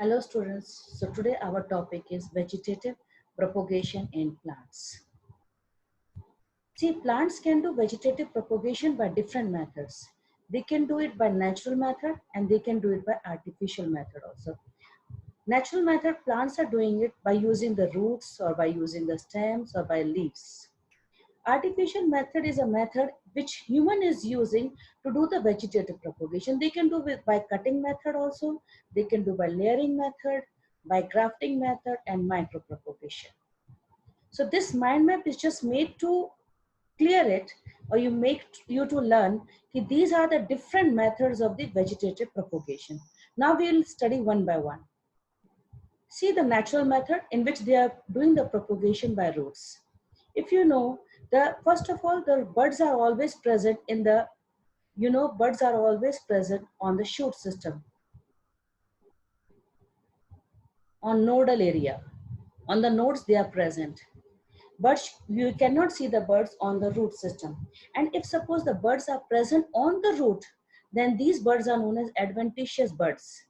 Hello students, so today our topic is vegetative propagation in plants. See, plants can do vegetative propagation by different methods. They can do it by natural method and they can do it by artificial method also. Natural method, plants are doing it by using the roots or by using the stems or by leaves. Artificial method is a method which human is using to do the vegetative propagation. They can do it by cutting method also. They can do by layering method, by grafting method and micropropagation. So this mind map is just made to clear it or you make you to learn that these are the different methods of the vegetative propagation. Now we will study one by one. See the natural method in which they are doing the propagation by roots. If you know, first of all, the buds are always present in the, buds are always present on the shoot system, on nodal area. On the nodes, they are present. But you cannot see the buds on the root system. And if suppose the buds are present on the root, then these buds are known as adventitious buds.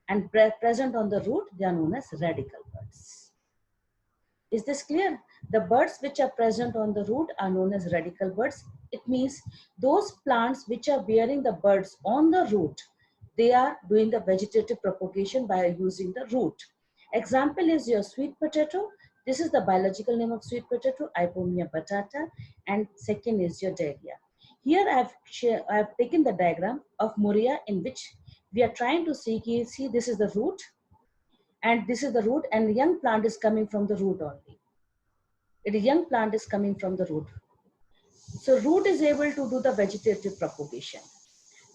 And present on the root, they are known as radical buds. Is this clear? The buds which are present on the root are known as radical buds. It means those plants which are bearing the buds on the root, they are doing the vegetative propagation by using the root. Example is your sweet potato. This is the biological name of sweet potato, Ipomia batata, and second is your dahlia. Here I have taken the diagram of Moria in which we are trying to see, this is the root, and this is the root, and the young plant is coming from the root only. The young plant is coming from the root. So root is able to do the vegetative propagation.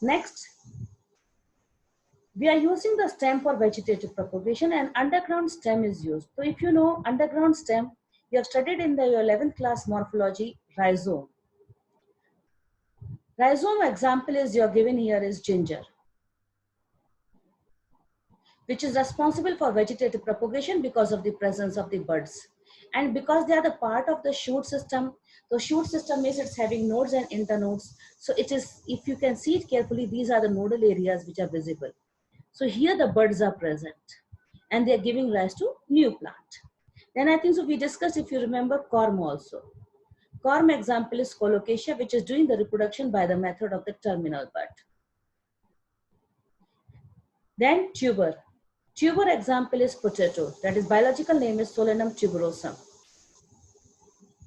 Next, we are using the stem for vegetative propagation and underground stem is used. So if you know underground stem, you have studied in the 11th class morphology, rhizome. Rhizome example is you're given here is ginger, which is responsible for vegetative propagation because of the presence of the buds. And because they are the part of the shoot system, the shoot system means it's having nodes and internodes. So it is, if you can see it carefully, these are the nodal areas which are visible. So here the buds are present and they are giving rise to new plant. Then I think so we discussed, if you remember, corm also. Corm example is colocasia, which is doing the reproduction by the method of the terminal bud. Then tuber. Tuber example is potato, that is biological name is Solanum tuberosum.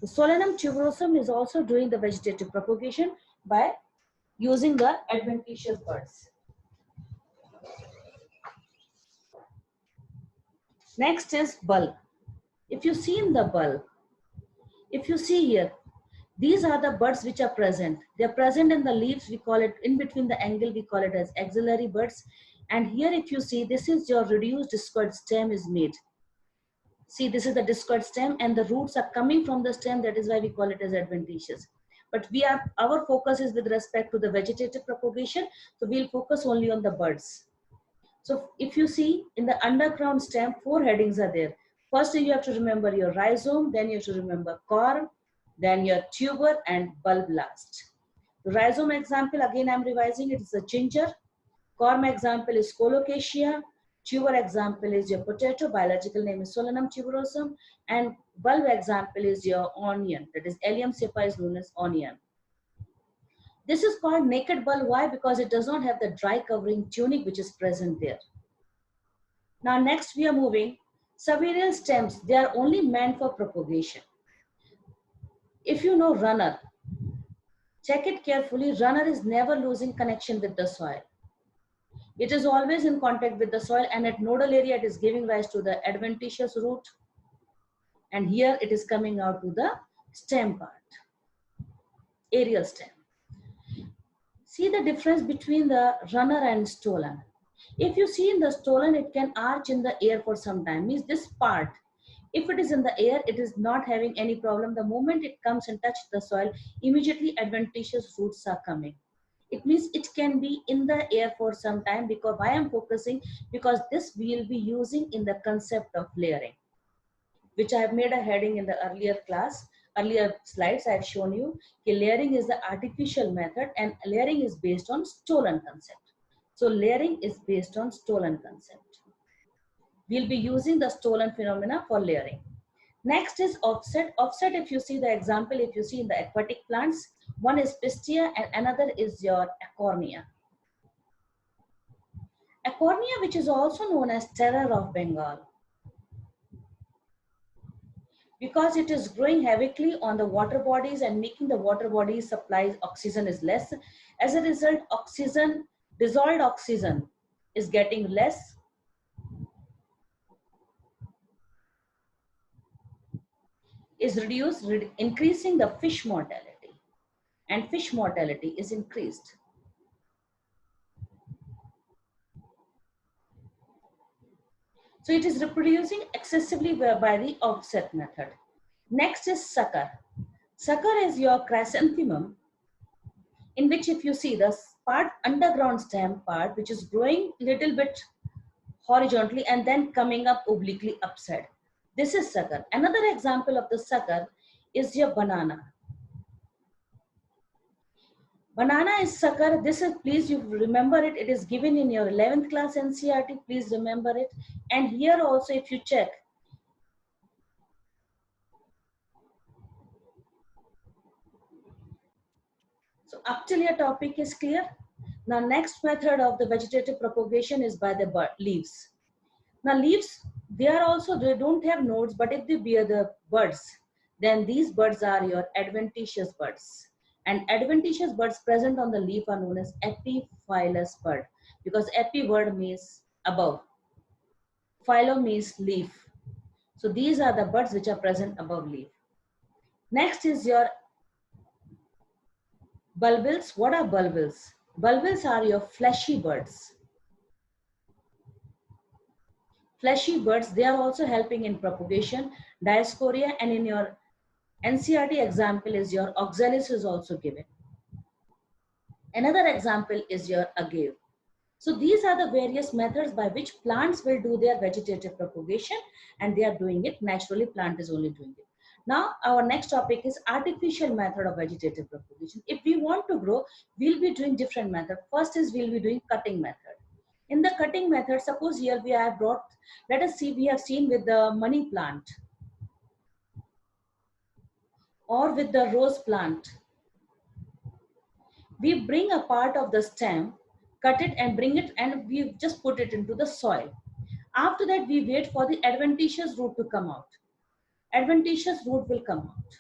The Solanum tuberosum is also doing the vegetative propagation by using the adventitious buds. Next is bulb. If you see in the bulb, if you see here, these are the buds which are present. They are present in the leaves, we call it, in between the angle, we call it as axillary buds. And here if you see, this is your reduced discoid stem is made. See, this is the discoid stem and the roots are coming from the stem. That is why we call it as adventitious. But our focus is with respect to the vegetative propagation. So we'll focus only on the buds. So if you see in the underground stem, 4 headings are there. First, you have to remember your rhizome, then you have to remember corm, then your tuber and bulb last. The rhizome example, again I'm revising, it is a ginger. Corm example is colocasia. Tuber example is your potato, biological name is Solanum tuberosum. And bulb example is your onion, that is Allium cepa is known as onion. This is called naked bulb. Why? Because it does not have the dry covering tunic which is present there. Now next we are moving. Subaerial stems, they are only meant for propagation. If you know runner, check it carefully. Runner is never losing connection with the soil. It is always in contact with the soil, and at nodal area it is giving rise to the adventitious root. And here it is coming out to the stem part, aerial stem. See the difference between the runner and stolon. If you see in the stolon, it can arch in the air for some time. Means this part, if it is in the air, it is not having any problem. The moment it comes and touches the soil, immediately adventitious roots are coming. It means it can be in the air for some time. Because why I'm focusing, because this we will be using in the concept of layering, which I have made a heading in the earlier class. Earlier slides I have shown you layering is the artificial method and layering is based on stolon concept. So layering is based on stolon concept. we'll be using the Stolon phenomena for layering. Next is offset. Offset, if you see the example, if you see in the aquatic plants, one is Pistia and another is your Acornia. Acornia, which is also known as terror of Bengal, because it is growing heavily on the water bodies and making the water bodies supplies oxygen is less. As a result, oxygen, dissolved oxygen is getting less. Is reduced, increasing the fish mortality, and fish mortality is increased. So it is reproducing excessively by the offset method. Next is sucker. Sucker is your chrysanthemum, in which if you see the part, underground stem part, which is growing little bit horizontally and then coming up obliquely upside. This is sucker. Another example of the sucker is your banana. Banana is sucker. This is, please you remember it. It is given in your 11th class NCERT. Please remember it. And here also, if you check, so up till your topic is clear. Now, next method of the vegetative propagation is by the leaves. Now, leaves, they are also, they don't have nodes, but if they bear the buds, then these buds are your adventitious buds. And adventitious buds present on the leaf are known as epiphyllous bud, because epi word means above, phyllo means leaf. So these are the buds which are present above leaf. Next is your bulbils. What are bulbils? Bulbils are your fleshy buds. Fleshy buds, they are also helping in propagation, diascorea, and in your NCERT example is your oxalis is also given. Another example is your agave. So these are the various methods by which plants will do their vegetative propagation, and they are doing it naturally. Plant is only doing it. Now our next topic is artificial method of vegetative propagation. If we want to grow, we'll be doing different method. First is we'll be doing cutting method. In the cutting method, suppose here we have brought, let us see, we have seen with the money plant or with the rose plant. We bring a part of the stem, cut it and bring it, and we just put it into the soil. After that, we wait for the adventitious root to come out. Adventitious root will come out.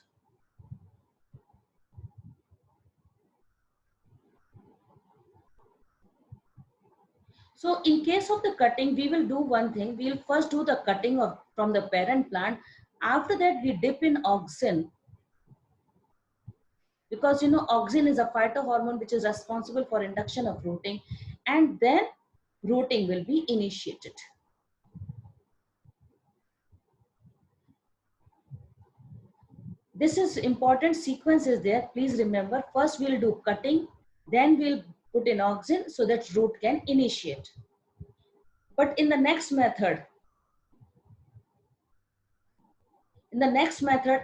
So in case of the cutting, we will do one thing. We will first do the cutting of from the parent plant. After that, we dip in auxin, because you know auxin is a phytohormone which is responsible for induction of rooting, and then rooting will be initiated. This is important sequence is there. Please remember, first we'll do cutting, then we'll put in auxin so that root can initiate. But in the next method,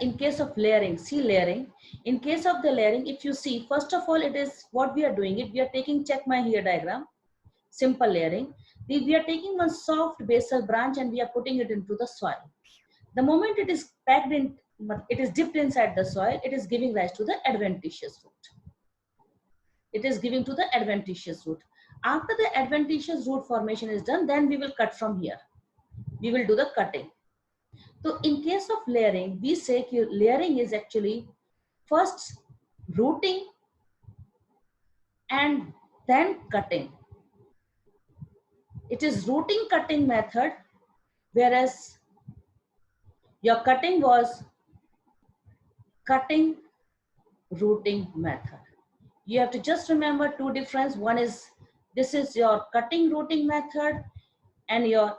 in case of layering, see layering, in case of the layering, if you see, first of all, it is what we are doing it, we are taking, check my here diagram, simple layering. We are taking one soft basal branch and we are putting it into the soil. The moment it is packed in, it is dipped inside the soil, it is giving rise to the adventitious root. It is giving to the adventitious root. After the adventitious root formation is done, then we will cut from here. We will do the cutting. So in case of layering, we say layering is actually first rooting and then cutting. It is rooting cutting method, whereas your cutting was cutting rooting method. You have to just remember two difference. One is, this is your cutting rooting method, and your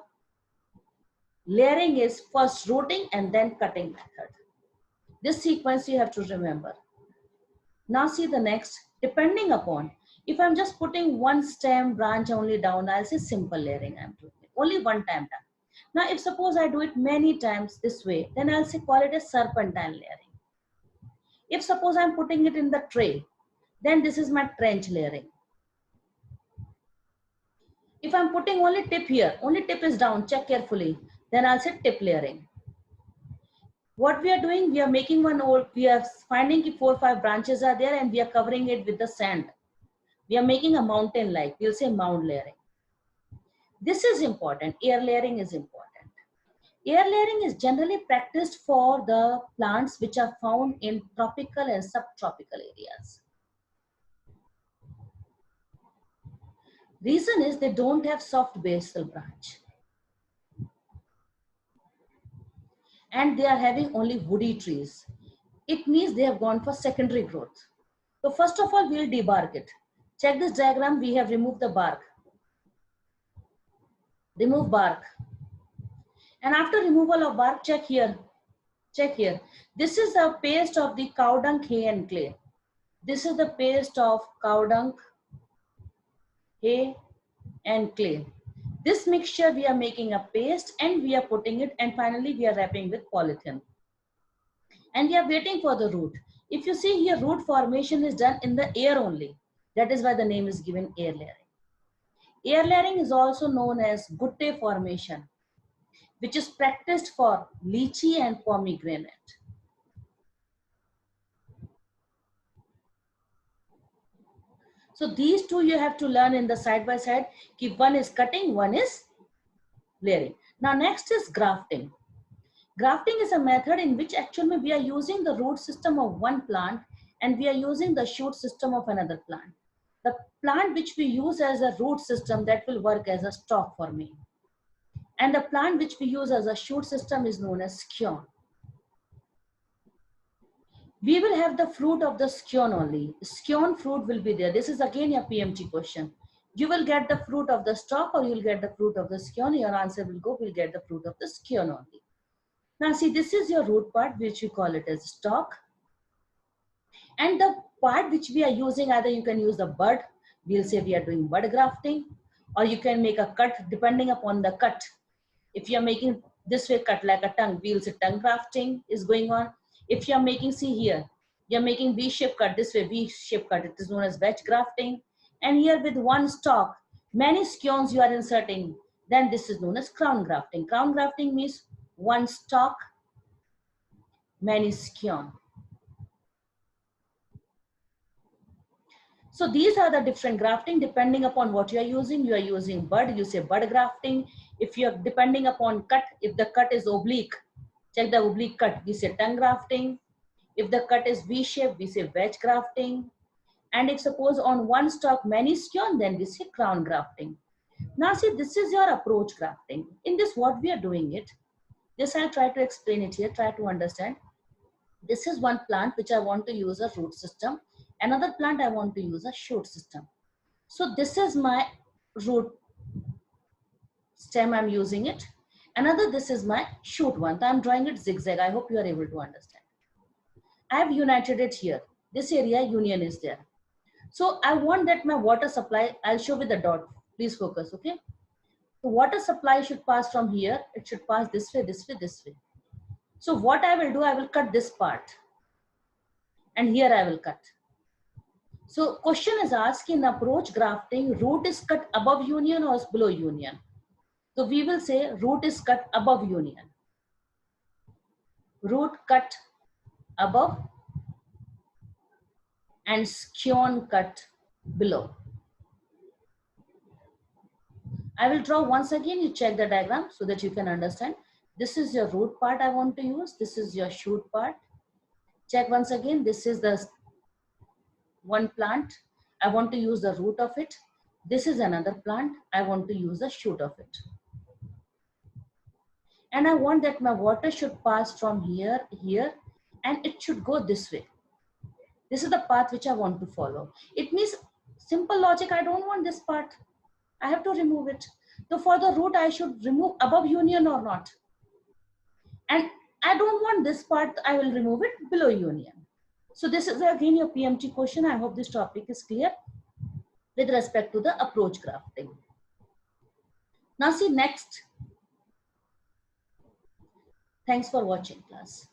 layering is first rooting and then cutting method. This sequence you have to remember. Now see the next, depending upon, if I'm just putting one stem branch only down, I'll say simple layering I'm doing it. Only one time done. Now if suppose I do it many times this way, then I'll say call it a serpentine layering. If suppose I'm putting it in the tray, then this is my trench layering. If I'm putting only tip here, only tip is down, check carefully, then I'll say tip layering. What we are doing, we are making we are finding 4 or 5 branches are there and we are covering it with the sand. We are making a mountain like, we'll say mound layering. This is important, air layering is important. Air layering is generally practiced for the plants which are found in tropical and subtropical areas. Reason is they don't have soft basal branch. And they are having only woody trees. It means they have gone for secondary growth. So first of all, we'll debark it. Check this diagram, we have removed the bark. Remove bark. And after removal of bark, check here. Check here. This is the paste of the cow dung, hay and clay. This is the paste of cow dung, hay and clay. This mixture we are making a paste and we are putting it, and finally we are wrapping with polythene. And we are waiting for the root. If you see here, root formation is done in the air only. That is why the name is given air layering. Air layering is also known as gutte formation, which is practiced for lychee and pomegranate. So these two you have to learn in the side by side. Keep one is cutting, one is layering. Now next is grafting. Grafting is a method in which actually we are using the root system of one plant and we are using the shoot system of another plant. The plant which we use as a root system, that will work as a stalk for me. And the plant which we use as a shoot system is known as scion. We will have the fruit of the scion only. Scion fruit will be there. This is again a PMT question. You will get the fruit of the stalk or you will get the fruit of the scion. Your answer will go, we'll get the fruit of the scion only. Now see, this is your root part, which we call it as stalk. And the part which we are using, either you can use the bud, we'll say we are doing bud grafting, or you can make a cut depending upon the cut. If you're making this way cut like a tongue, we'll say tongue grafting is going on. If you're making, see here, you're making V-shape cut, this way V-shape cut, it is known as wedge grafting. And here with one stalk, many scions you are inserting, then this is known as crown grafting. Crown grafting means one stalk, many scion. So these are the different grafting depending upon what you are using. You are using bud, you say bud grafting. If you are depending upon cut, if the cut is oblique, check the oblique cut, we say tongue grafting. If the cut is V-shape, we say wedge grafting. And if suppose on one stalk many scion, then we say crown grafting. Now see, this is your approach grafting. In this, what we are doing it, this I'll try to explain it here, try to understand. This is one plant which I want to use a root system. Another plant I want to use a shoot system. So this is my root stem, I'm using it. Another, this is my shoot one. So I'm drawing it zigzag. I hope you are able to understand. I have united it here. This area union is there. So I want that my water supply, I'll show with the dot. Please focus, okay? The water supply should pass from here. It should pass this way, this way, this way. So what I will do, I will cut this part. And here I will cut. So question is asked, in approach grafting, root is cut above union or below union? So we will say root is cut above union. Root cut above and scion cut below. I will draw once again, you check the diagram so that you can understand. This is your root part I want to use. This is your shoot part. Check once again, this is the one plant. I want to use the root of it. This is another plant. I want to use the shoot of it. And I want that my water should pass from here, here, and it should go this way. This is the path which I want to follow. It means simple logic, I don't want this part. I have to remove it. So for the root, I should remove above union or not. And I don't want this part, I will remove it below union. So this is again your PMT question. I hope this topic is clear with respect to the approach grafting. Now see next. Thanks for watching class.